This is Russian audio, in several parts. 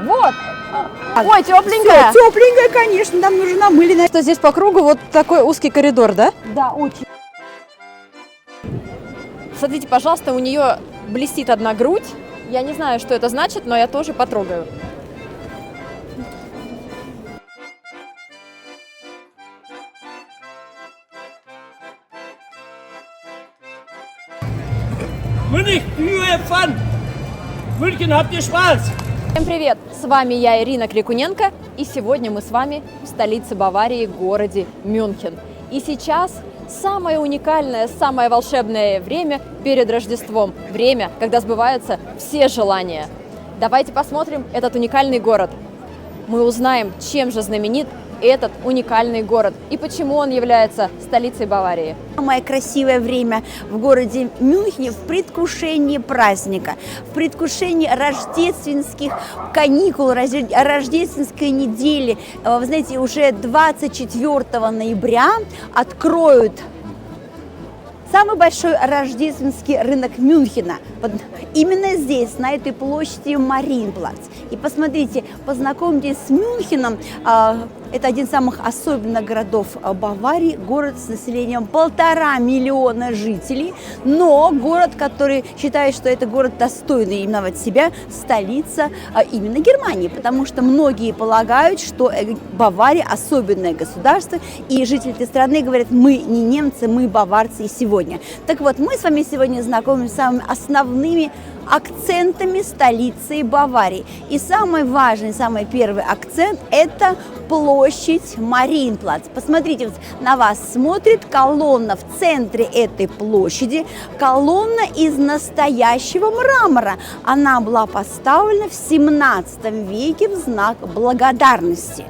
Вот. Ой, тепленькая. Все тепленькая, конечно, нам нужно намыленная. Что здесь по кругу вот такой узкий коридор, да? Да, очень. Смотрите, пожалуйста, у нее блестит одна грудь. Я не знаю, что это значит, но я тоже потрогаю. München, habt ihr Spaß? Всем привет! С вами я, Ирина Крикуненко, и сегодня мы с вами в столице Баварии, городе Мюнхен. И сейчас самое уникальное, самое волшебное время перед Рождеством. Время, когда сбываются все желания. Давайте посмотрим этот уникальный город. Мы узнаем, чем же знаменит этот уникальный город и почему он является столицей Баварии. Самое красивое время в городе Мюнхене в предвкушении праздника, в предвкушении рождественских каникул, рождественской недели. Вы знаете, уже 24 ноября откроют самый большой рождественский рынок Мюнхена. Вот именно здесь, на этой площади Мариенплац. И посмотрите, познакомьтесь с Мюнхеном. Это один из самых особенных городов Баварии, город с населением 1,5 миллиона жителей, но город, который считает, что это город достойный именовать себя столица именно Германии, потому что многие полагают, что Бавария особенное государство, и жители этой страны говорят: мы не немцы, мы баварцы и сегодня. Так вот, мы с вами сегодня знакомимся с самыми основными акцентами столицы Баварии. И самый важный, самый первый акцент – это площадь Мариенплац. Посмотрите, вот на вас смотрит колонна в центре этой площади. Колонна из настоящего мрамора. Она была поставлена в 17 веке в знак благодарности.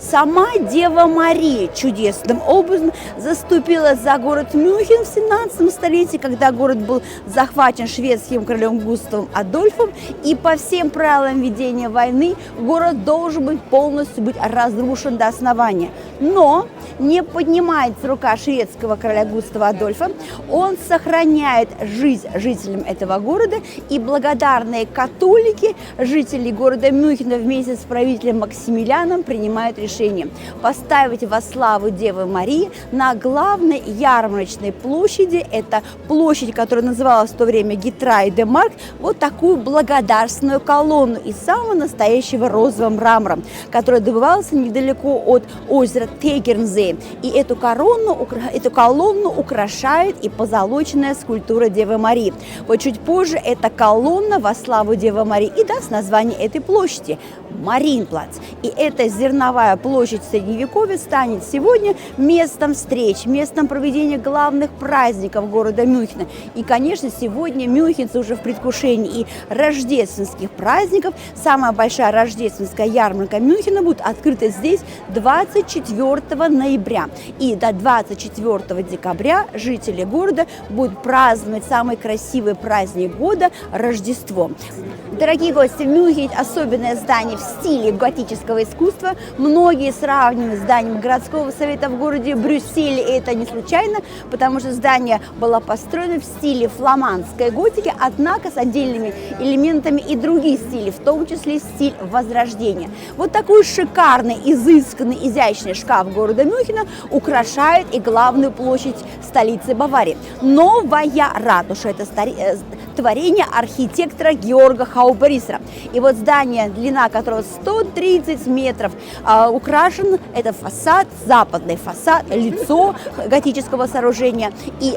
Сама Дева Мария чудесным образом заступила за город Мюнхен в 17 столетии, когда город был захвачен шведским королем Густавом Адольфом, и по всем правилам ведения войны город должен быть полностью разрушен до основания. Но не поднимается рука шведского короля Густава Адольфа, он сохраняет жизнь жителям этого города, и благодарные католики, жители города Мюнхена вместе с правителем Максимилианом принимают решение поставить во славу Девы Марии на главной ярмарочной площади, это площадь, которая называлась в то время Гитрай де Марк, вот такую благодарственную колонну из самого настоящего розового мрамора, которая добывалась недалеко от озера Тегернзе. И эту колонну украшает и позолоченная скульптура Девы Марии. Вот чуть позже эта колонна во славу Девы Марии и даст название этой площади – Мариенплац. И эта зерновая площадь Средневековья станет сегодня местом встреч, местом проведения главных праздников города Мюнхена. И, конечно, сегодня мюнхенцы уже в предвкушении и рождественских праздников. Самая большая рождественская ярмарка Мюнхена будет открыта здесь 24 ноября. И до 24 декабря жители города будут праздновать самый красивый праздник года – Рождество. Дорогие гости, в Мюнхене особенное здание в стиле готического искусства. Многие сравнивают с зданием городского совета в городе Брюсселе. И это не случайно, потому что здание было построено в стиле фламандской готики, однако с отдельными элементами и других стилей, в том числе стиль Возрождения. Вот такой шикарный, изысканный, изящный шкаф города Мюнхена украшает и главную площадь столицы Баварии. Новая ратуша – это творение архитектора Георга Хауберисера. И вот здание, длина которого 130 метров, украшен, это фасад, западный фасад, лицо готического сооружения, и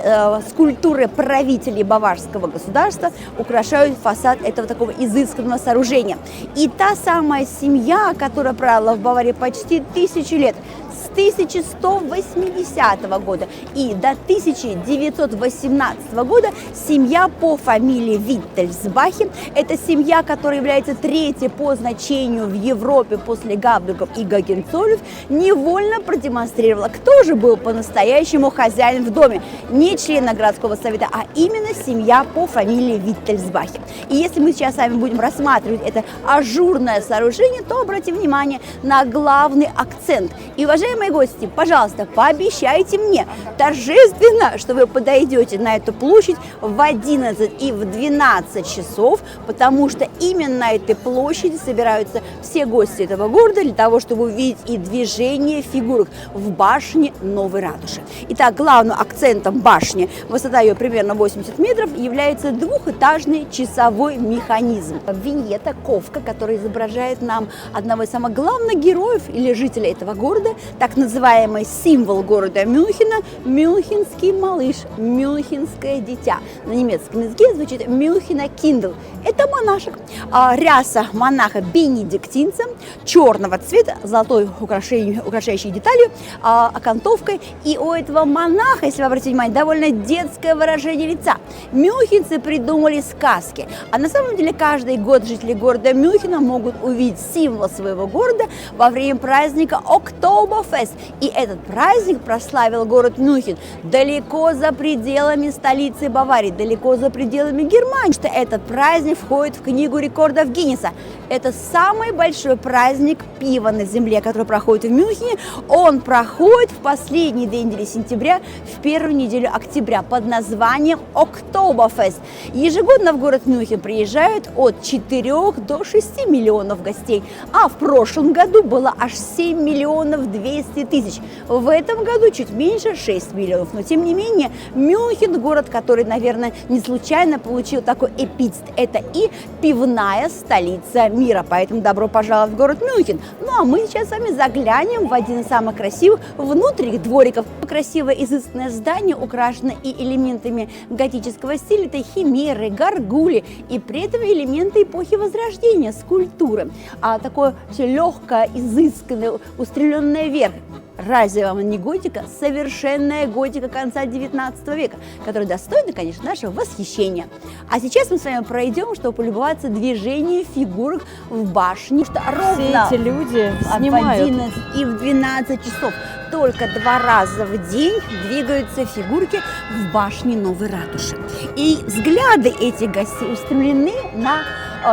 скульптуры правителей баварского государства украшают фасад этого такого изысканного сооружения. И та самая семья, которая правила в Баварии почти 1000 лет, с 1180 года и до 1918 года семья по фамилии Виттельсбахи. Это семья, которая является третьей по значению в Европе после Габсбургов и Гогенцоллернов, невольно продемонстрировала, кто же был по-настоящему хозяин в доме. Не члена городского совета, а именно семья по фамилии Виттельсбахи. И если мы сейчас с вами будем рассматривать это ажурное сооружение, то обратим внимание на главный акцент. И, уважаемые Уважаемые гости, пожалуйста, пообещайте мне торжественно, что вы подойдете на эту площадь в 11 и в 12 часов, потому что именно на этой площади собираются все гости этого города для того, чтобы увидеть и движение фигурок в башне Новой Ратуши. Итак, главным акцентом башни, высота ее примерно 80 метров, является двухэтажный часовой механизм. Виньета, ковка, которая изображает нам одного из самых главных героев или жителей этого города, так называемый символ города Мюнхена – мюнхенский малыш, мюнхенское дитя. На немецком языке звучит Мюнхена Киндл. Это монашек. Ряса монаха бенедиктинца черного цвета, золотой украшающей деталью, окантовкой. И у этого монаха, если вы обратите внимание, довольно детское выражение лица. Мюнхенцы придумали сказки. А на самом деле каждый год жители города Мюнхена могут увидеть символ своего города во время праздника Октоберфест. И этот праздник прославил город Мюнхен далеко за пределами столицы Баварии, далеко за пределами Германии, что этот праздник входит в книгу рекордов Гиннесса. Это самый большой праздник пива на земле, который проходит в Мюнхене. Он проходит в последние 2 недели сентября, в первую неделю октября под названием Октоберфест. Ежегодно в город Мюнхен приезжают от 4 до 6 миллионов гостей, а в прошлом году было аж 7 миллионов 200 тысяч. В этом году чуть меньше 6 миллионов. Но тем не менее, Мюнхен – город, который, наверное, не случайно получил такой эпитет. Это и пивная столица мира. Поэтому добро пожаловать в город Мюнхен. Ну а мы сейчас с вами заглянем в один из самых красивых внутренних двориков. Красивое изысканное здание украшено и элементами готического стиля. Это химеры, горгули и при этом элементы эпохи Возрождения, скульптуры. А такое все легкое, изысканное, устремленное вверх. Разве вам не готика? Совершенная готика конца 19 века, которая достойна, конечно, нашего восхищения. А сейчас мы с вами пройдем, чтобы полюбоваться движением фигурок в башне. Что ровно все эти люди в снимают. 11 и в 12 часов только 2 раза в день двигаются фигурки в башне Новой Ратуши. И взгляды этих гостей устремлены на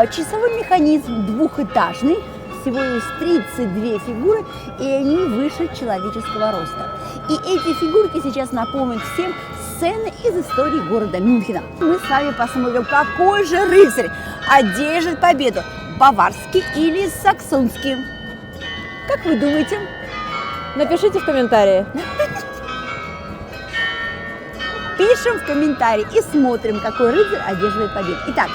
часовой механизм двухэтажный. Всего лишь 32 фигуры, и они выше человеческого роста. И эти фигурки сейчас напомнят всем сцены из истории города Мюнхена. Мы с вами посмотрим, какой же рыцарь одержит победу, баварский или саксонский. Как вы думаете? Напишите в комментарии. Пишем в комментарии и смотрим, какой рыцарь одерживает победу. Итак,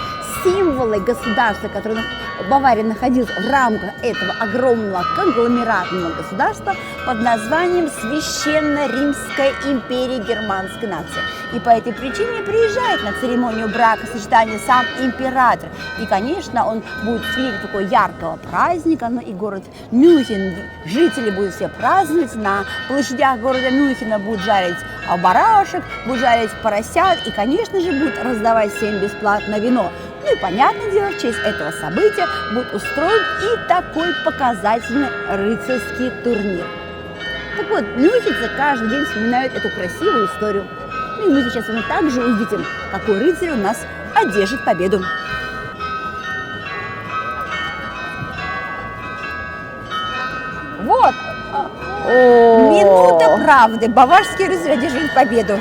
символы государства, которые Бавария находилась в рамках этого огромного конгломератного государства под названием Священная Римская империя германской нации. И по этой причине приезжает на церемонию бракосочетания сам император. И, конечно, он будет свидетелем такого яркого праздника. Ну и город Мюнхен, жители будут все праздновать. На площадях города Мюнхена будут жарить барашек, будут жарить поросят и, конечно же, будут раздавать всем бесплатно вино. Ну и, понятное дело, в честь этого события будет устроен и такой показательный рыцарский турнир. Так вот, мюнхенцы каждый день вспоминают эту красивую историю. Ну и мы сейчас с вами также увидим, какой рыцарь у нас одержит победу. Вот. Минута правды. Баварский рыцарь одержит победу.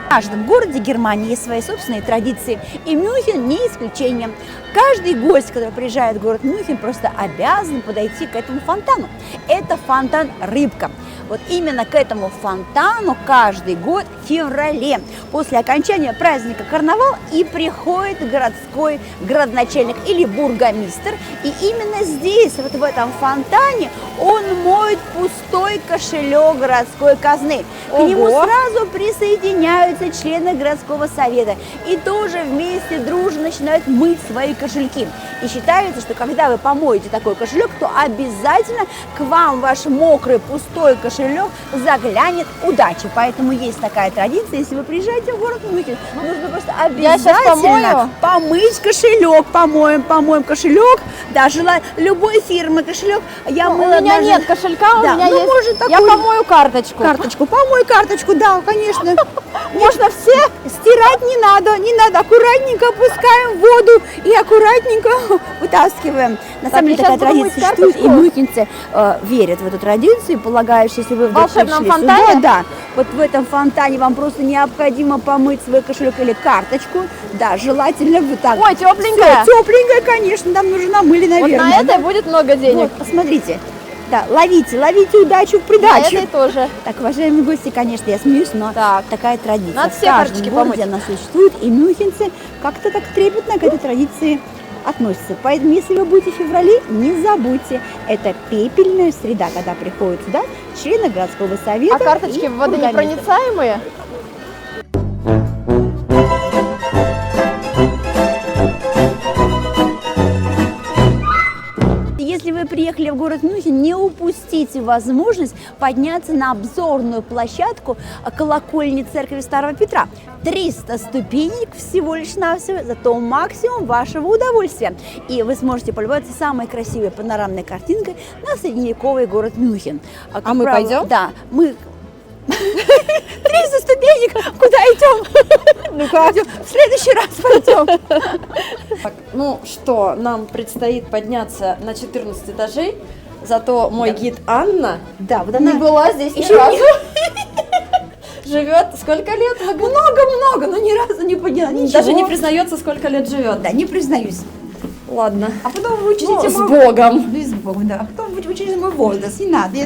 В каждом городе Германии есть свои собственные традиции, и Мюнхен не исключение. Каждый гость, который приезжает в город Мюнхен, просто обязан подойти к этому фонтану. Это фонтан Рыбка. Вот именно к этому фонтану каждый год в феврале после окончания праздника карнавал и приходит городской градоначальник или бургомистр. И именно здесь, вот в этом фонтане, он моет пустой кошелек городской казны. К нему сразу присоединяются члены городского совета и тоже вместе дружно начинают мыть свои кошельки. И считается, что когда вы помоете такой кошелек, то обязательно к вам ваш мокрый пустой кошелек заглянет удача. Поэтому есть такая такая традиция, если вы приезжаете в город Мюнхен, нужно просто Я щас обязательно помыть кошелек, помоем кошелек, да, любой фирмы кошелек. Я У мыла меня даже- нет кошелька, у Да, меня ну, есть. может, Я такой- помою карточку. Помой карточку, да, конечно. Можно все, стирать не надо, аккуратненько опускаем в воду и аккуратненько вытаскиваем. На самом я деле такая щас буду мыть традиция существует, и карточку. мюнхенцы верят в эту традицию, полагаю, что если вы вдруг В волшебном пришли фонтане? сюда, да, вот в этом фонтане вам просто необходимо помыть свой кошелек или карточку, да, желательно вот так. Ой, тепленькая. Тепленькая, конечно, нам уже намыли, Вот наверное. на этой будет много денег. Вот, посмотрите. Да, ловите удачу в На придачу. этой тоже. Так, уважаемые гости, конечно, я смеюсь, но Так. такая традиция. Надо в все каждом карточки городе помыть. она существует, и мюнхенцы как-то так трепетно к этой традиции относятся. Поэтому, если вы будете в феврале, не забудьте, это пепельная среда, когда приходят сюда члены городского совета. А карточки и бургомистр. водонепроницаемые? Если вы приехали в город Мюнхен, не упустите возможность подняться на обзорную площадку колокольни церкви Старого Петра. 300 ступенек всего лишь навсего, зато максимум вашего удовольствия. И вы сможете полюбоваться самой красивой панорамной картинкой на средневековый город Мюнхен. Как мы правило, пойдем? Да, мы... 300 ступенек, куда идем? Ну как? В следующий раз пойдем. Так, ну что, нам предстоит подняться на 14 этажей, зато мой гид Анна Да, вот не она была здесь ни еще разу. Живет сколько лет? много, но ни разу не подняла. Даже не признается, сколько лет живет. Да, не признаюсь. Ладно. А потом вы учите Ну, с мой... Богом. Ну, и с Богом, да. А потом вы учите мой возраст. Не надо.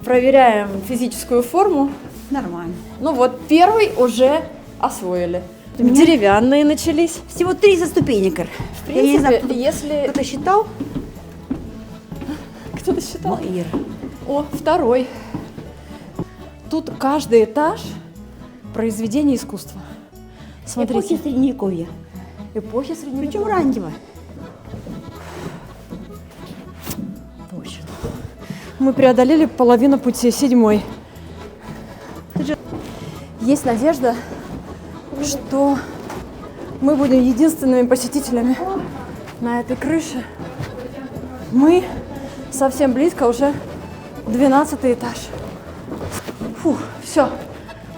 Проверяем физическую форму. Нормально. Ну вот, первый уже освоили. меня- Деревянные начались. Всего 300 ступенек. В Я не знаю, принципе, если кто-то считал? кто-то считал. Ну, Ира. О, второй. Тут каждый этаж произведение искусства. Смотрите. Эпохи Средневековья. Эпохи Причем средневековья. раннего. Точно. Мы преодолели половину пути, 7-й. Есть надежда, что мы будем единственными посетителями на этой крыше. Мы совсем близко, уже 12-й этаж. Фух, все,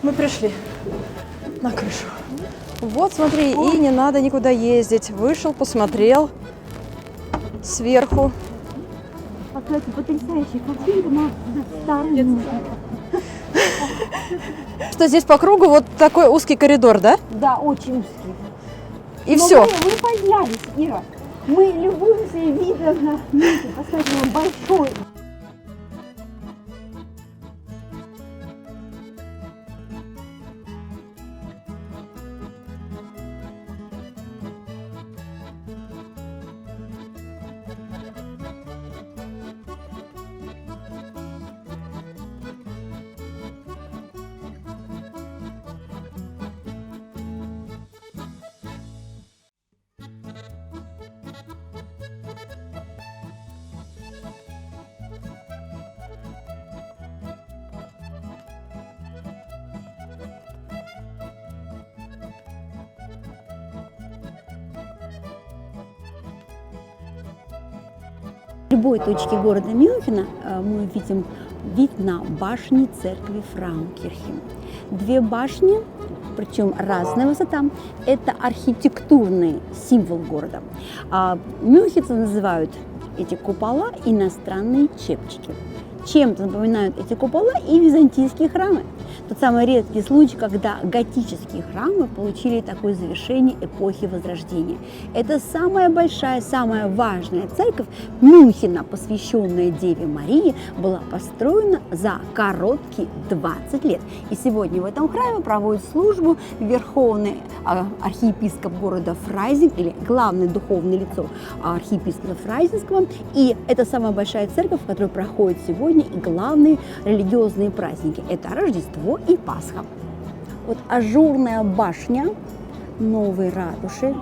мы пришли на крышу. Вот, смотри, и не надо никуда ездить. Вышел, посмотрел сверху. А, кстати, потрясающая картинка на старом. Что здесь по кругу вот такой узкий коридор, да? Да, очень узкий. И Но все. Мы поднялись, Ира. Мы любуемся видом на Мюнхен. Посмотрите, он большой. В любой точке города Мюнхена мы видим вид на башни церкви Фраункирхе. Две башни, причем разная высота, это архитектурный символ города. Мюнхенцы называют эти купола иностранные чепчики. Чем-то напоминают эти купола и византийские храмы. Тот самый редкий случай, когда готические храмы получили такое завершение эпохи Возрождения. Это самая большая, самая важная церковь Мюнхена, посвященная Деве Марии, была построена за короткие 20 лет. И сегодня в этом храме проводит службу верховный архиепископ города Фрайзинг, или главное духовное лицо архиепископа Фрайзинского. И это самая большая церковь, в которой проходят сегодня и главные религиозные праздники. Это Рождество и Пасха. Вот ажурная башня новой ратуши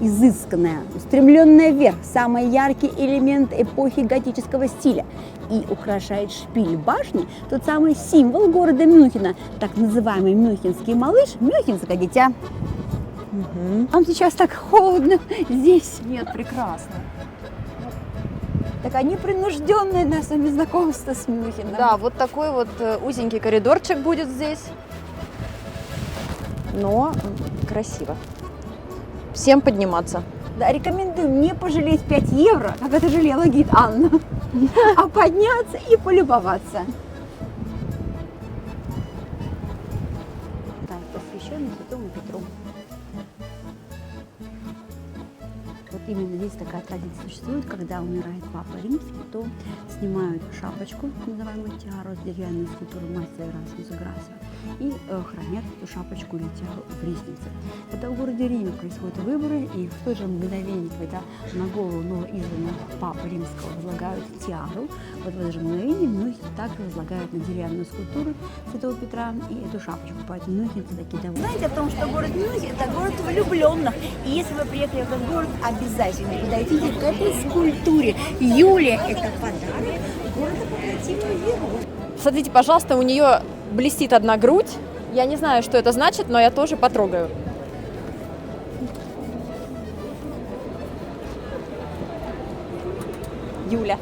изысканная, устремленная вверх, самый яркий элемент эпохи готического стиля. И украшает шпиль башни тот самый символ города Мюнхена, так называемый мюнхенский малыш, мюнхенское дитя. Вам сейчас так холодно здесь. Нет, прекрасно. Такое непринужденное наше с вами знакомство с Мюнхеном. Да, вот такой вот узенький коридорчик будет здесь. Но красиво. Всем подниматься. Да, рекомендую не пожалеть 5 евро, как это жалела гид Анна, а подняться и полюбоваться. Так, посвященный Святому Петру. Вот именно здесь такая традиция существует, когда умирает Папа Римский, то снимают шапочку, называемую тиару, с деревянной скульптуры мастера Эрасмуса Граса, и хранят эту шапочку или тиару в ризнице. Когда в городе Риме происходят выборы, и в то же мгновение, когда на голову новоизбранного Папы Римского возлагают тиару, вот в это же мгновение многие также возлагают на деревянную скульптуру Святого Петра и эту шапочку. Поэтому мюнхенцы такие довольны. Знаете о том, что город Мюнхен – это город влюбленных. И если вы приехали в этот город, обязательно подойдите к этой скульптуре. Юлия – это подарок города Патриотивного Веру. Смотрите, пожалуйста, у нее блестит одна грудь. Я не знаю, что это значит, но я тоже потрогаю. Юля.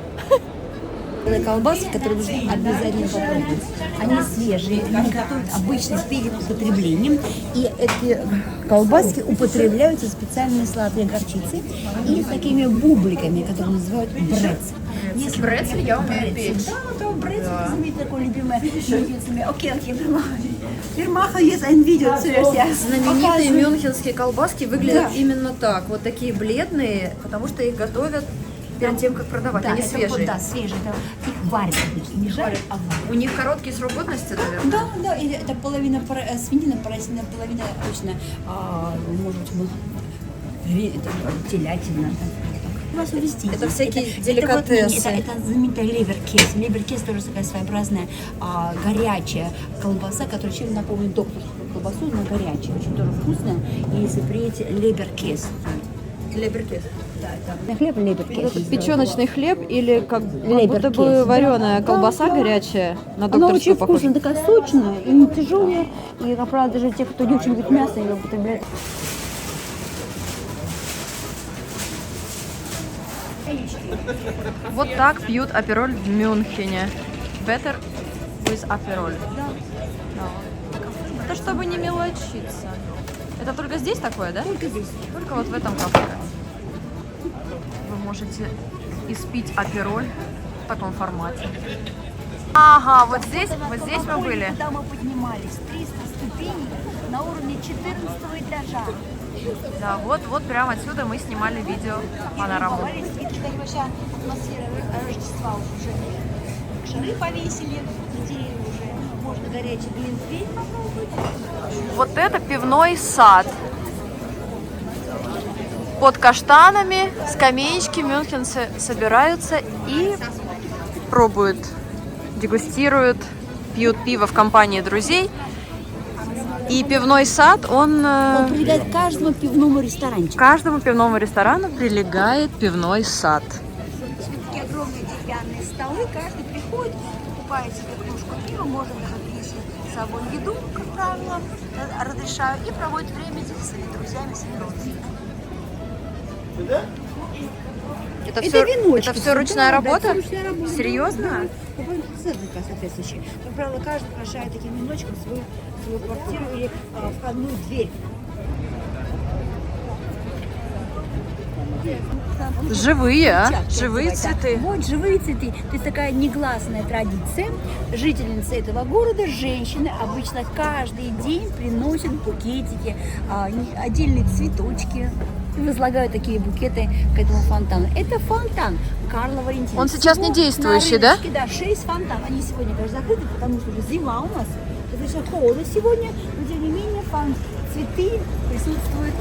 Колбаски, которые нужно обязательно попробовать. Они свежие, они готовят обычно перед употреблением. И эти колбаски употребляются специальные сладкие горчицы и с такими бубликами, которые называют брец. Если брецель я умею печь. Да, брецель, знаете, такое любимое мюнхенцами. Окей, Фирмаха есть ein видео zuerst. Знаменитые мюнхенские колбаски выглядят именно так. Вот такие бледные, потому что их готовят перед тем, как продавать. Да, Они это свежие. Да, свежие. Это их варят обычно. Не жарят, а варят. У них короткий срок годности, наверное. Да, да, или это половина свинина, половина точно, может быть, телятина. Вас увезти. Это всякие деликатесы. Это знаменитый леверкес. Леверкес тоже такая своеобразная горячая колбаса, которая чем напомнит докторскую колбасу, но горячая, очень тоже вкусная. И если приедете, леберкес. Леберкес. Да, это хлеб леберкес. Это печеночный хлеб или как будто Леберкес, бы да. вареная колбаса Да. горячая на Она докторскую очень похожа. вкусная, такая сочная и не тяжелая. И, как правило, даже те, кто не очень любит мясо, ее употребляют. Вот так пьют апероль в Мюнхене. Better with апероль. Да. Это чтобы не мелочиться. Это только здесь такое, да? Только здесь. Только вот в этом кафе. Вы можете испить апероль в таком формате. Ага, вот здесь мы были. Куда мы поднимались? 300 ступеней на уровне 14 этажа. Да, вот прямо отсюда мы снимали видео панораму. Видите, как вообще атмосфера Рождества уже. Шары повесили, на деревья уже. Можно горячий глинтвейн попробовать. Вот это пивной сад. Под каштанами скамеечки мюнхенцы собираются и пробуют, дегустируют, пьют пиво в компании друзей. И пивной сад, он прилегает к каждому пивному ресторанчику. К каждому пивному ресторану прилегает пивной сад. Такие огромные деревянные столы, каждый приходит, покупает себе кружку пива, может даже принести с собой еду, как правило, разрешаю, и проводит время здесь со своими друзьями, своими родственниками. Это веночки. все ручная Да, работа? это ручная работа. Серьезно? Соответствующие. Как правило, каждый украшает таким веночком свою квартиру или входную дверь. Живые, а? Чак, Живые называется. цветы. Вот живые цветы. То есть такая негласная традиция. Жительницы этого города, женщины, обычно каждый день приносят букетики, отдельные цветочки. И возлагают такие букеты к этому фонтану. Это фонтан Карла Валентина. Он сейчас не действующий, да? Да, 6 фонтанов. Они сегодня, конечно, закрыты, потому что уже зима у нас. Достаточно холодно сегодня, но тем не менее цветы присутствуют.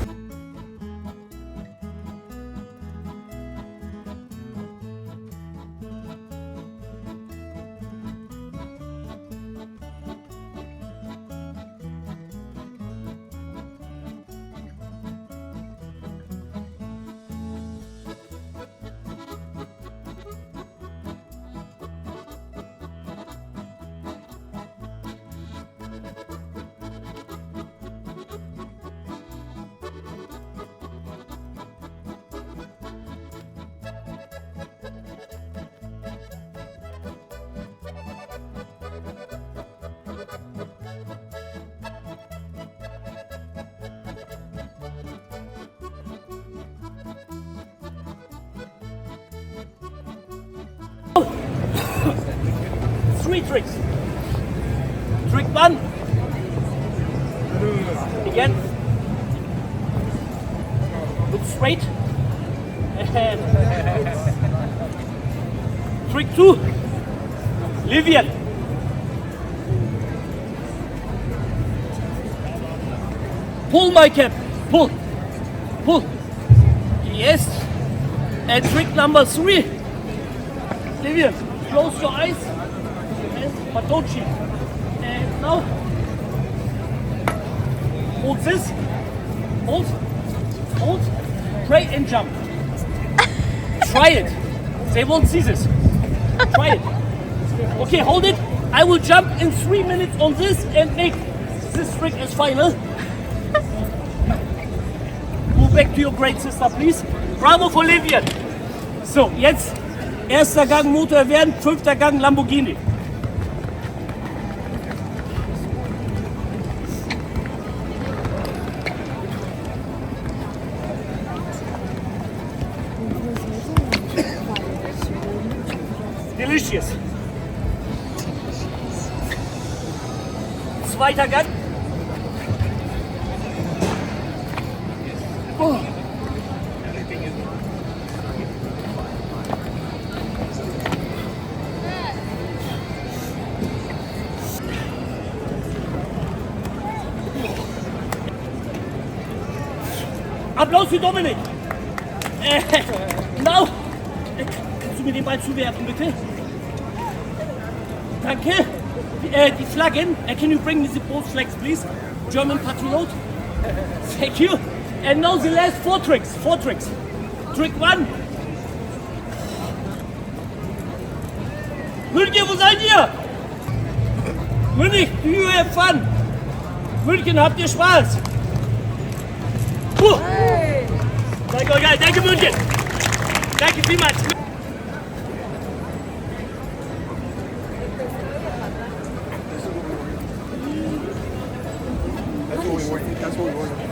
three tricks. Trick one. Again. Look straight. And trick two. Livian. Pull my cap. Pull. Pull. Yes. And trick number three. Livian, close your eyes. Yes, but don't cheat. And now. Hold this. Hold. Hold. Pray and jump. Try it. They won't see this. Try it. Okay, hold it. I will jump in 3 minutes on this and make this trick as final. Move back to your great sister, please. Bravo for Livian. So, jetzt erster Gang Motor erwärmt, 5. Gang Lamborghini. Delicious. 2. Gang. Oh. Applaus für Dominik. Now. Kannst du mir den Ball zuwerfen, bitte? Danke. Die Flaggen. Can you bring me the both flags, please? German Patriot. Thank you. And now the last 4 tricks. 4 tricks. Trick 1. München, wo seid ihr? München, do you have fun? München, habt ihr Spaß? Danke euch allen. Danke München. Danke vielmals. That's what we want.